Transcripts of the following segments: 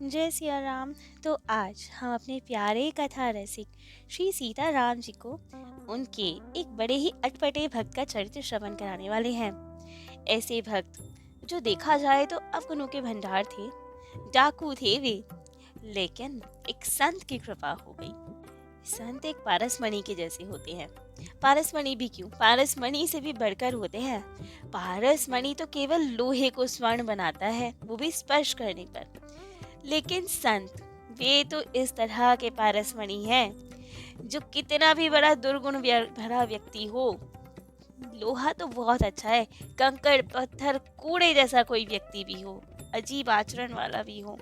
जय सिया राम। तो आज हम अपने प्यारे कथा रसिक श्री सीताराम जी को उनके एक बड़े ही अटपटे भक्त का चरित्र श्रवण कराने वाले हैं। ऐसे भक्त जो देखा जाए तो अवगुणों के भंडार थे, डाकू थे वे, लेकिन एक संत की कृपा हो गई। संत एक पारसमणि के जैसे होते हैं। पारसमणि भी क्यों, पारसमणि से भी बढ़कर होते हैं। पारसमणि तो केवल लोहे को स्वर्ण बनाता है, वो भी स्पर्श करने पर। लेकिन संत वे तो इस तरह के पारसमणि हैं जो कितना भी बड़ा दुर्गुण भरा व्यक्ति हो, लोहा तो बहुत अच्छा है, कंकड़ पत्थर कूड़े जैसा कोई व्यक्ति भी हो, अजीब आचरण वाला भी हो,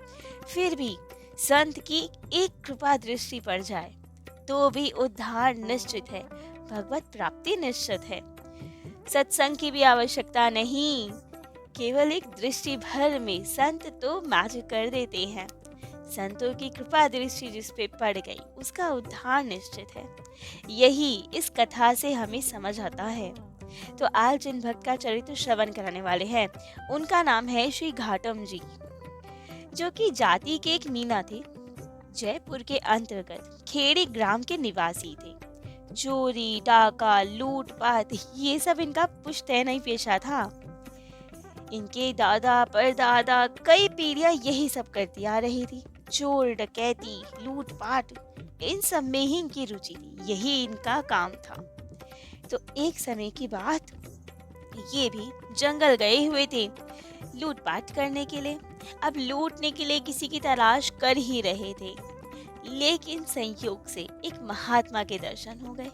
फिर भी संत की एक कृपा दृष्टि पड़ जाए तो भी उद्धार निश्चित है, भगवत प्राप्ति निश्चित है। सत्संग की भी आवश्यकता नहीं, केवल एक दृष्टि भर में संत तो मैजिक कर देते हैं। संतों की कृपा दृष्टि जिस पे पड़ गई उसका उद्धार निश्चित है। यही इस कथा से हमें समझ आता है। तो आज जिन भक्त का चरित्र श्रवण कराने वाले हैं उनका नाम है श्री घाटम जी, जो कि जाति के एक मीना थे। जयपुर के अंतर्गत खेड़ी ग्राम के निवासी थे। चोरी डाका लूटपाट ये सब इनका पुश्तैनी पेशा था। इनके दादा परदादा कई पीढ़ियां यही सब करती आ रही थी। चोर डकैती लूटपाट इन सब में ही इनकी रुचि थी, यही इनका काम था। तो एक समय की बात, ये भी जंगल गए हुए थे लूटपाट करने के लिए। अब लूटने के लिए किसी की तलाश कर ही रहे थे, लेकिन संयोग से एक महात्मा के दर्शन हो गए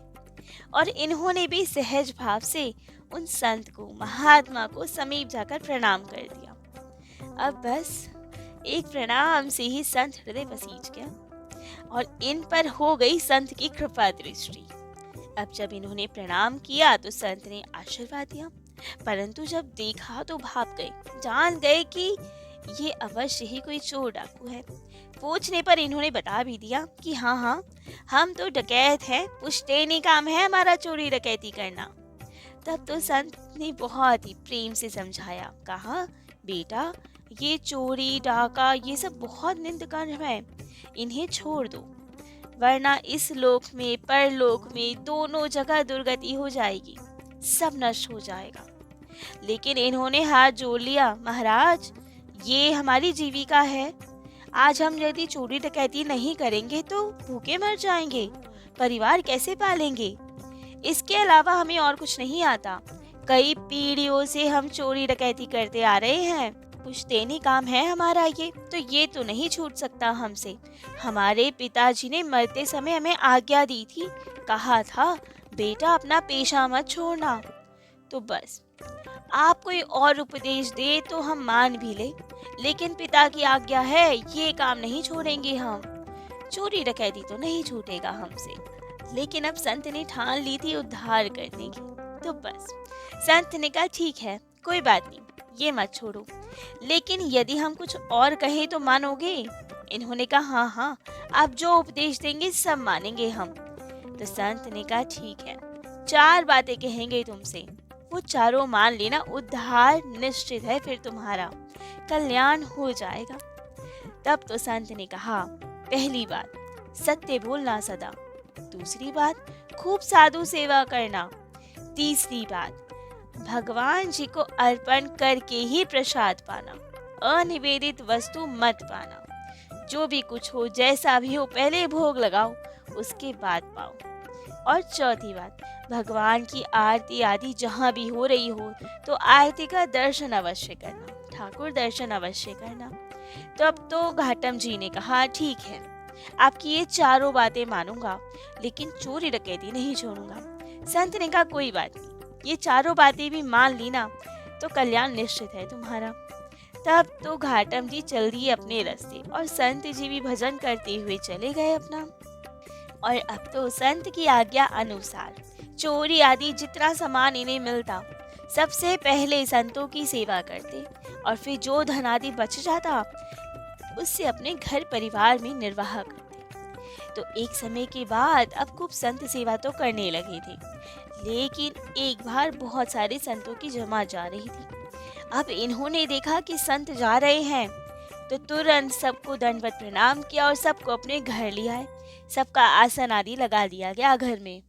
और इन्होंने भी सहज भाव से उन संत को, महात्मा को समीप जाकर प्रणाम कर दिया। अब बस एक प्रणाम से ही संत हृदय पसीज गया और इन पर हो गई संत की कृपा दृष्टि। अब जब इन्होंने प्रणाम किया तो संत ने आशीर्वाद दिया, परंतु जब देखा तो भाप गए, जान गए कि ये अवश्य ही कोई चोर डाकू है। पूछने पर इन्होंने बता भी दिया कि हाँ, हम तो डकैत हैं, पुश्तैनी काम है हमारा चोरी डकैती करना। तब तो संत ने बहुत ही प्रेम से समझाया, कहा बेटा ये चोरी डाका ये सब बहुत निंदनीय है, इन्हें छोड़ दो, वरना इस लोक में परलोक में दोनों जगह दुर्गति हो जाएगी, सब नष्ट हो जाएगा। लेकिन इन्होंने हाथ जोड़ लिया, महाराज ये हमारी जीविका है, आज हम यदि चोरी डकैती नहीं करेंगे तो भूखे मर जाएंगे, परिवार कैसे पालेंगे। इसके अलावा हमें और कुछ नहीं आता, कई पीढ़ियों से हम चोरी डकैती करते आ रहे हैं, पुश्तैनी काम है हमारा ये तो नहीं छूट सकता हमसे। हमारे पिताजी ने मरते समय हमें आज्ञा दी थी, कहा था बेटा अपना पेशा मत छोड़ना। तो बस आप कोई और उपदेश दे तो हम मान भी ले, लेकिन पिता की आज्ञा है ये काम नहीं छोड़ेंगे हम, चोरी डकैती तो नहीं छूटेगा हमसे। लेकिन अब संत ने ठान ली थी उद्धार करने की, तो बस संत ने कहा ठीक है कोई बात नहीं, ये मत छोड़ो, लेकिन यदि हम कुछ और कहें तो मानोगे। इन्होंने कहा हाँ, आप जो उपदेश देंगे सब मानेंगे हम। तो संत ने कहा ठीक है, 4 बातें कहेंगे तुमसे, वो चारों मान लेना, उद्धार निश्चित है, फिर तुम्हारा कल्याण हो जाएगा। तब तो संत ने कहा, पहली बात सत्य बोलना सदा, दूसरी बात खूब साधु सेवा करना, तीसरी बात भगवान जी को अर्पण करके ही प्रसाद पाना, अनिवेदित वस्तु मत पाना, जो भी कुछ हो जैसा भी हो पहले भोग लगाओ उसके बाद पाओ। और चौथी बात, भगवान की आरती आदि जहाँ भी हो रही हो तो आरती का दर्शन अवश्य करना, ठाकुर दर्शन अवश्य करना। तो अब तो घाटम जी ने कहा ठीक है, आपकी ये चारों बातें मानूंगा, लेकिन चोरी डकैती नहीं छोड़ूंगा। संत ने कहा कोई बात नहीं, ये चारों बातें भी मान ली ना तो कल्याण निश्चित है तुम्हारा। तब तो घाटम जी चल दिए अपने रास्ते और संत जी भी भजन करते हुए चले गए अपना। और अब तो संत की आज्ञा अनुसार चोरी आदि जितना सामान इन्हें मिलता सबसे पहले संतों की सेवा करते, और फिर जो धन आदि बच जाता उससे अपने घर परिवार में निर्वाह करते। तो एक समय के बाद अब खूब संत सेवा तो करने लगे थे, लेकिन एक बार बहुत सारे संतों की जमात जा रही थी। अब इन्होंने देखा कि संत जा रहे हैं तो तुरंत सबको दंडवत प्रणाम किया और सबको अपने घर ले आए। सबका आसन आदि लगा दिया गया घर में।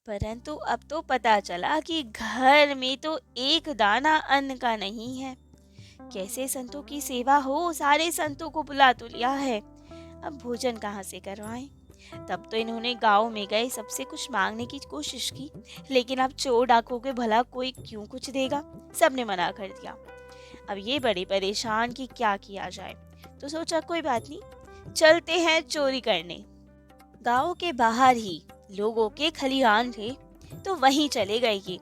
परंतु अब तो पता चला कि घर में तो एक दाना अन्न का नहीं है। कैसे संतों की सेवा हो, सारे संतों को बुला तो लिया है, अब भोजन कहाँ से करवाएं। तब तो इन्होंने गांव में गए सबसे कुछ मांगने की कोशिश की, लेकिन अब चोर डाकों के भला कोई क्यों कुछ देगा, सबने मना कर दिया। अब ये बड़े परेशान कि क्या किया जाए, तो सोचा कोई बात नहीं, चलते हैं चोरी करने। गांव के बाहर ही लोगों के खलिहान थे, तो वहीं चले गए ये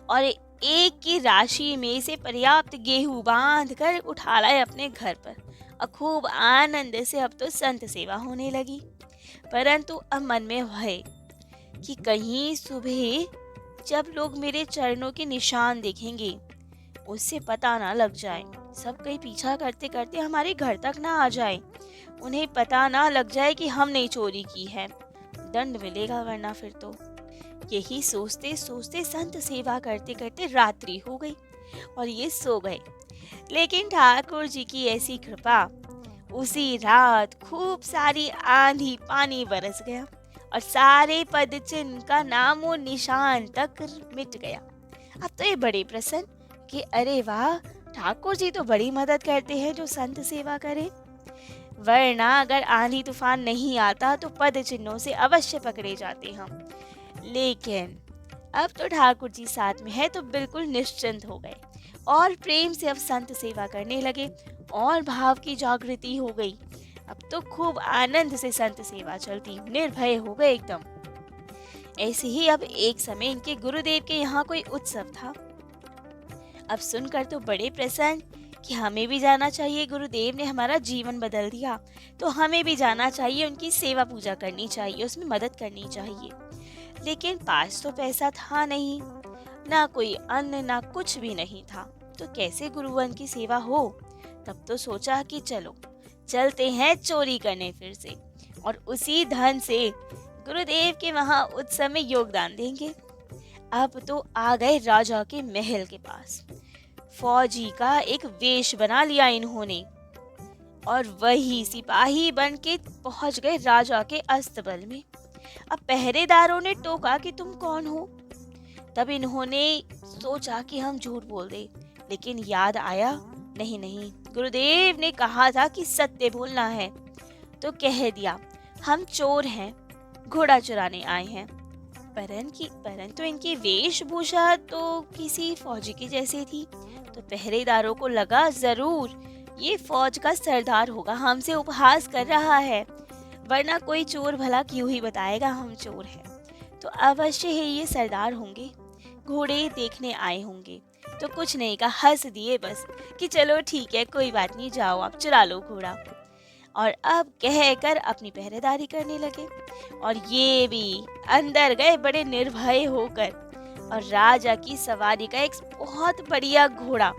और एक की राशि में से पर्याप्त गेहूं बांध कर उठा लाए अपने घर पर और खूब आनंद से अब तो संत सेवा होने लगी। परंतु अब मन में भय कि कहीं सुबह जब लोग मेरे चरणों के निशान देखेंगे, उससे पता ना लग जाए, सब कहीं पीछा करते करते हमारे घर तक ना आ जाए, उन्हें पता ना लग जाए कि हमने चोरी की है, दंड मिलेगा वरना फिर तो। यही सोचते सोचते संत सेवा करते करते रात्रि हो गई और ये सो गए। लेकिन ठाकुर जी की ऐसी कृपा, उसी रात खूब सारी आंधी पानी बरस गया और सारे पद चिन्ह का नामो निशान तक मिट गया। अब तो ये बड़े प्रसन्न कि अरे वाह, ठाकुर जी तो बड़ी मदद करते हैं जो संत सेवा करे, वरना अगर आंधी तूफान नहीं आता तो पद चिन्हों से अवश्य पकड़े जाते हम। लेकिन अब तो ठाकुर जी साथ में है तो बिल्कुल निश्चिंत हो गए और प्रेम से अब संत सेवा करने लगे और भाव की जागृति हो गई। अब तो खूब आनंद से संत सेवा चलती, निर्भय हो गए एकदम। ऐसे ही अब एक समय इनके गुरुदेव के यहाँ कोई उत्सव था। अब सुनकर तो बड़े प्रसन्न कि हमें भी जाना चाहिए, गुरुदेव ने हमारा जीवन बदल दिया तो हमें भी जाना चाहिए, उनकी सेवा पूजा करनी चाहिए, उसमें मदद करनी चाहिए। लेकिन पास तो पैसा था नहीं, ना कोई अन्न ना कुछ भी नहीं था, तो कैसे गुरुवन की सेवा हो। तब तो सोचा कि चलो चलते हैं चोरी करने फिर से और उसी धन से गुरुदेव के वहां उत्सव में योगदान देंगे। अब तो आ गए राजा के महल के पास, फौजी का एक वेश बना लिया इन्होंने और वही सिपाही बन के पहुंच गए राजा के अस्तबल में। अब पहरेदारों ने टोका कि तुम कौन हो। तब इन्होंने सोचा कि हम झूठ बोल दे, लेकिन याद आया नहीं नहीं, गुरुदेव ने कहा था कि सत्य बोलना है, तो कह दिया हम चोर हैं, घोड़ा चुराने आए हैं। परंतु इनकी वेशभूषा तो किसी फौजी की जैसी थी, तो पहरेदारों को लगा जरूर ये फौज का सरदार होगा, हमसे उपहास कर रहा है, वरना कोई चोर भला क्यों ही बताएगा हम चोर हैं, तो अवश्य ही ये सरदार होंगे, घोड़े देखने आए होंगे। तो कुछ नहीं कहा, हंस दिए बस कि चलो ठीक है, कोई बात नहीं, जाओ आप चुरा लो घोड़ा। और अब कहकर अपनी पहरेदारी करने लगे और ये भी अंदर गए बड़े निर्भय होकर और राजा की सवारी का एक बहुत बढ़िया घोड़ा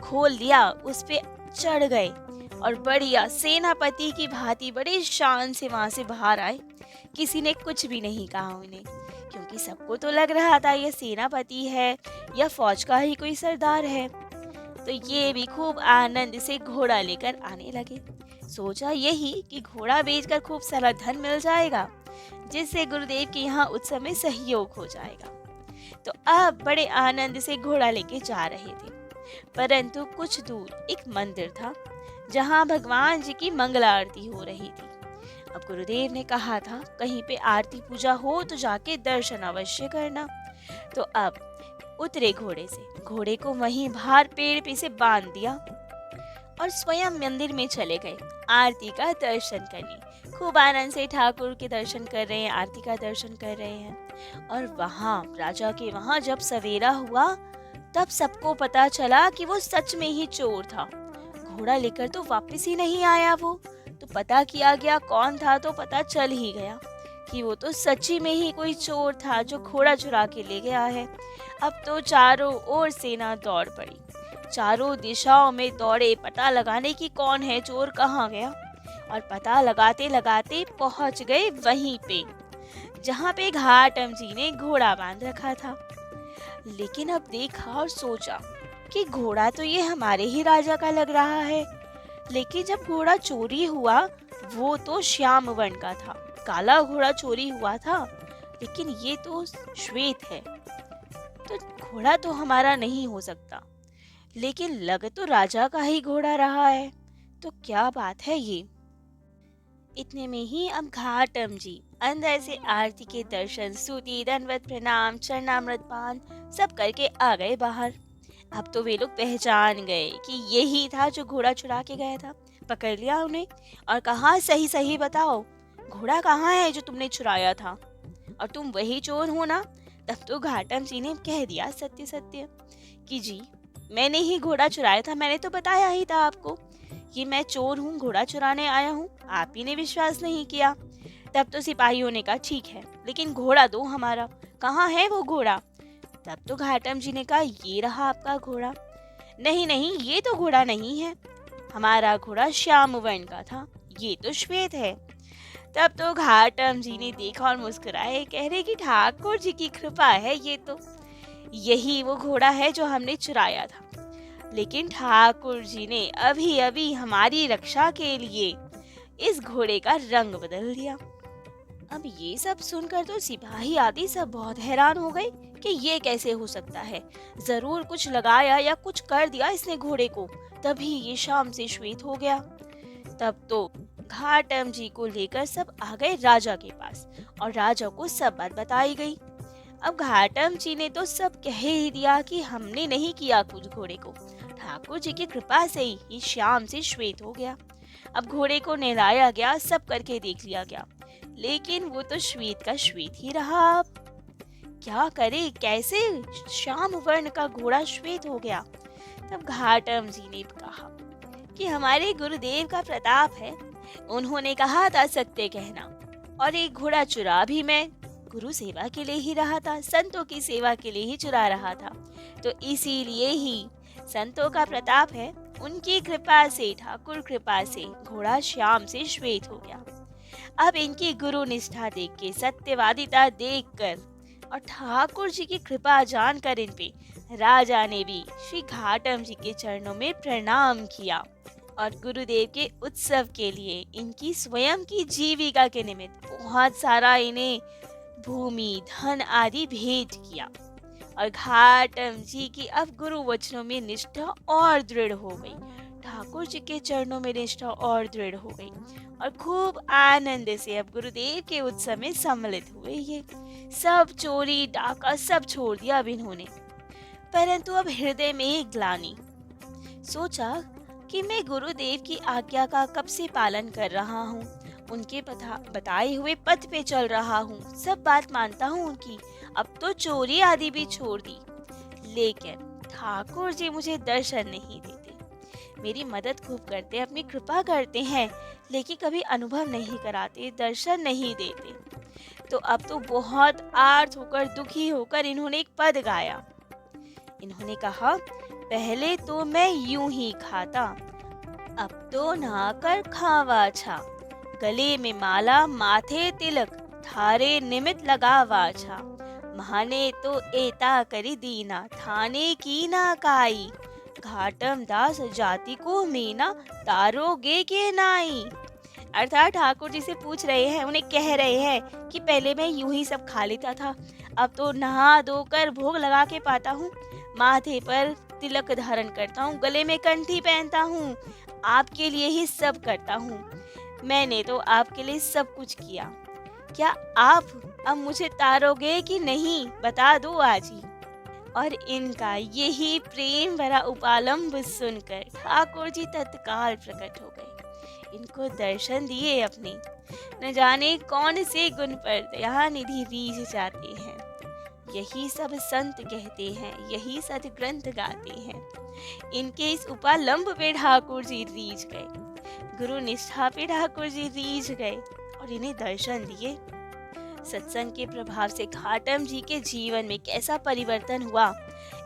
खोल दिया, उस पे चढ़ गए और बढ़िया सेनापति की भांति बड़े शान से वहां से बाहर आए। किसी ने कुछ भी नहीं कहा उन्हें, क्योंकि सबको तो लग रहा था ये सेनापति है या फौज का ही कोई सरदार है। तो ये भी खूब आनंद से घोड़ा लेकर आने लगे। सोचा यही कि घोड़ा बेचकर खूब सारा धन मिल जाएगा, जिससे गुरुदेव के यहाँ उत्सव में सहयोग हो जाएगा। तो अब बड़े आनंद से घोड़ा लेके जा रहे थे, परंतु कुछ दूर एक मंदिर था जहाँ भगवान जी की मंगला आरती हो रही थी। अब गुरुदेव ने कहा था कहीं पे आरती पूजा हो तो जाके दर्शन अवश्य करना। तो अब उतरे घोड़े से, घोड़े को वहीं बाहर पेड़ पे से बांध दिया और स्वयं मंदिर में चले गए आरती का दर्शन करने। खूब आनंद से ठाकुर के दर्शन कर रहे हैं, आरती का दर्शन कर रहे हैं। और वहाँ राजा के वहाँ जब सवेरा हुआ तब सबको पता चला कि वो सच में ही चोर था। घोड़ा लेकर तो वापस ही नहीं आया वो, तो पता किया गया कौन था, तो पता चल ही गया कि वो तो सच्ची में ही कोई चोर था जो घोड़ा चुरा के ले गया है। अब तो चारों ओर सेना दौड़ पड़ी, चारों दिशाओं में दौड़े पता लगाने की कौन है चोर, कहाँ गया। और पता लगाते लगाते पहुंच गए वहीं पे जहाँ पे घाटम जी ने घोड़ा बांध रखा था। लेकिन अब देखा और सोचा कि घोड़ा तो ये हमारे ही राजा का लग रहा है, लेकिन जब घोड़ा चोरी हुआ वो तो श्याम वर्ण का था। काला घोड़ा चोरी हुआ था, लेकिन ये तो श्वेत है, तो घोड़ा तो हमारा नहीं हो सकता। लेकिन लग तो राजा का ही घोड़ा रहा है, तो क्या बात है ये। इतने में ही अब घाटम जी अंदर से आरती के दर्शन, स्तुति, दंडवत प्रणाम, चरणामृत पान सब करके आ गए बाहर। अब तो वे लोग पहचान गए कि यही था जो घोड़ा चुरा के गया था। पकड़ लिया उन्हें और कहा, सही सही बताओ, घोड़ा कहाँ है जो तुमने चुराया था, और तुम वही चोर हो ना। तब तो घाटम जी ने कह दिया सत्य सत्य कि जी मैंने ही घोड़ा चुराया था, मैंने तो बताया ही था आपको कि मैं चोर हूँ, घोड़ा चुराने आया हूँ। आप ही ने विश्वास नहीं किया। तब तो सिपाहियों ने कहा ठीक है, लेकिन घोड़ा दो हमारा, कहाँ है वो घोड़ा। तब तो घाटम जी ने कहा, ये रहा आपका घोड़ा। नहीं नहीं, ये तो घोड़ा नहीं है, हमारा घोड़ा श्याम वर्ण का था, ये तो श्वेत है। तब तो घाटम जी ने देखा और मुस्कुराए, कह रहे कि ठाकुर जी की कृपा है, ये तो यही वो घोड़ा है जो हमने चुराया था। लेकिन ठाकुर जी ने अभी अभी हमारी रक्षा के लिए इस घोड़े का रंग बदल दिया। अब ये सब सुनकर तो सिपाही आदि सब बहुत हैरान हो गए कि ये कैसे हो सकता है। जरूर कुछ लगाया या कुछ कर दिया इसने घोड़े को, तभी ये शाम से श्वेत हो गया। तब तो घाटम जी को लेकर सब आ गए राजा के पास और राजा को सब बात बताई गई। अब घाटम जी ने तो सब कह ही दिया कि हमने नहीं किया कुछ घोड़े को, ठाकुर जी की कृपा से ही ये शाम से श्वेत हो गया। अब घोड़े को नहलाया गया, सब करके देख लिया गया, लेकिन वो तो श्वेत का श्वेत ही रहा। अब क्या करे, कैसे श्याम वर्ण का घोड़ा श्वेत हो गया। तब घाटम जी ने कहा कि हमारे गुरुदेव का प्रताप है, उन्होंने कहा था सत्य कहना, और एक घोड़ा चुरा भी मैं गुरु सेवा के लिए ही रहा था, संतों की सेवा के लिए ही चुरा रहा था, तो इसीलिए ही संतों का प्रताप है, उनकी कृपा से, ठाकुर कृपा से घोड़ा श्याम से श्वेत हो गया। अब इनकी गुरु निष्ठा देख के, सत्यवादिता देख कर और ठाकुर जी की कृपा जानकर इन पे राजा ने भी श्री घाटम जी के चरणों में प्रणाम किया और गुरुदेव के उत्सव के लिए इनकी स्वयं की जीविका के निमित्त बहुत सारा इन्हें भूमि, धन आदि भेंट किया। और घाटम जी की अब गुरु वचनों में निष्ठा और दृढ़ हो गई, ठाकुर जी के चरणों में निष्ठा और दृढ़ हो गई और खूब आनंद से अब गुरुदेव के उत्सव में सम्मिलित हुए। ये सब चोरी डाका सब छोड़ दिया अब इन्होंने। परंतु अब हृदय में एक ग्लानि, सोचा कि मैं गुरुदेव की आज्ञा का कब से पालन कर रहा हूँ, उनके बताए हुए पथ पे चल रहा हूँ, सब बात मानता हूँ उनकी, अब तो चोरी आदि भी छोड़ दी, लेकिन ठाकुर जी मुझे दर्शन नहीं देते। मेरी मदद खूब करते, अपनी कृपा करते हैं, लेकिन कभी अनुभव नहीं कराते, दर्शन नहीं देते। तो अब तो बहुत आर्त होकर, दुखी होकर इन्होंने एक पद गाया। इन्होंने कहा, पहले तो मैं यूं ही खाता, अब तो नहाकर खावा छा, गले में माला माथे तिलक, थारे निमित लगा वाछा, महाने तो एता करी दीना, थाने की ना काई, घाटम दास जाति को मीना, तारोगे के नाई। अर्थात ठाकुर जी से पूछ रहे हैं, उन्हें कह रहे हैं कि पहले मैं यूं ही सब खा लेता था, अब तो नहा धोकर भोग लगा के पाता हूँ, माथे पर तिलक धारण करता हूँ, गले में कंठी पहनता हूँ, आपके लिए ही सब करता हूँ, मैंने तो आपके लिए सब कुछ किया, क्या आप अब मुझे तारोगे कि नहीं, बता दो आज ही। और इनका यही प्रेम भरा उपालंब सुनकर ठाकुर जी तत्काल प्रकट हो गए, इनको दर्शन दिए अपने। न जाने कौन से गुण पर दया निधि रीझ जाते हैं, यही सब संत कहते हैं, यही सदग्रंथ गाते हैं। इनके इस उपालंब पे ठाकुर जी रीझ गए, गुरु निष्ठा पे ठाकुर जी रीझ गए और इन्हें दर्शन दिए। सत्संग के प्रभाव से घाटम जी के जीवन में कैसा परिवर्तन हुआ,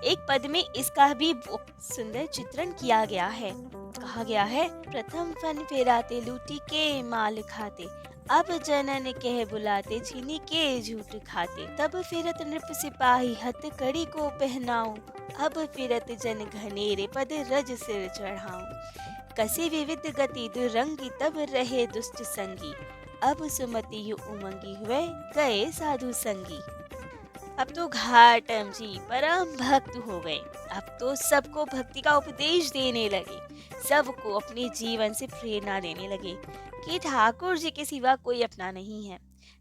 एक पद में इसका भी सुंदर चित्रण किया गया है। कहा गया है, प्रथम फन फेराते लूटी के माल खाते, अब जनन कह बुलाते छीनी के झूठ खाते, तब फिरत नृप सिपाही हथ कड़ी को पहनाऊं, अब फिरत जन घनेरे पद रज सिर चढ़ाऊं। कसे विविध गति दुरंगी तब रहे दुष्ट संगी, अब सुमति यु उमंगी हुए गए साधु संगी। अब तो घाटम जी परम भक्त हो गए। अब तो सबको भक्ति का उपदेश देने लगे, सबको अपने जीवन से प्रेरणा देने लगे कि ठाकुर जी के सिवा कोई अपना नहीं है।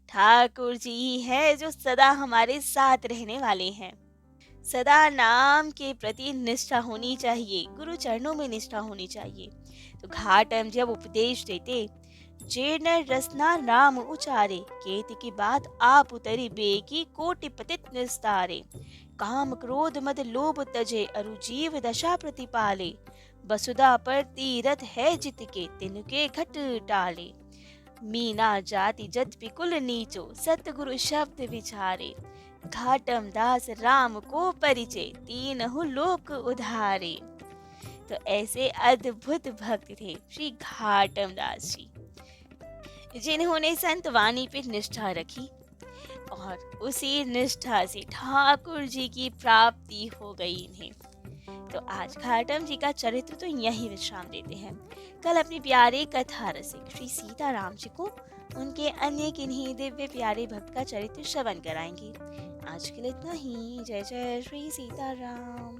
ठाकुर जी ही है जो सदा हमारे साथ रहने वाले हैं। सदा नाम के प्रति निष्ठा होनी चाहिए, गुरु चरणों में निष्ठा होनी चाहिए। तो घाटम जब उपदेश देते, जे नर रसना नाम उचारे, केत की बात आप उतरी बे की कोटि पतित निस्तारे। काम क्रोध मद लोभ तजे, अरु जीव दशा प्रतिपाले। वसुधा पर तीरथ है जित के, तिनके घट टाले। मीना जाति जत पिकुल नीचो, सतगुरु शब्द विचारे। घाटम दास राम को परिचय, तीनहु लोक उधारे। तो ऐसे अद्भुत भक्त थे श्री घाटम दास जी, जिन्होंने संत वाणी पर निष्ठा रखी और उसी निष्ठा से ठाकुर जी की प्राप्ति हो गई इन्हें। तो आज घाटम जी का चरित्र तो यही विश्राम देते हैं। कल अपने प्यारे कथा रसिक श्री सीताराम जी को उनके अन्य किन्हीं दिव्य प्यारे भक्त का चरित्र श्रवण कराएंगे। आज के लिए इतना ही। जय जय श्री सीताराम।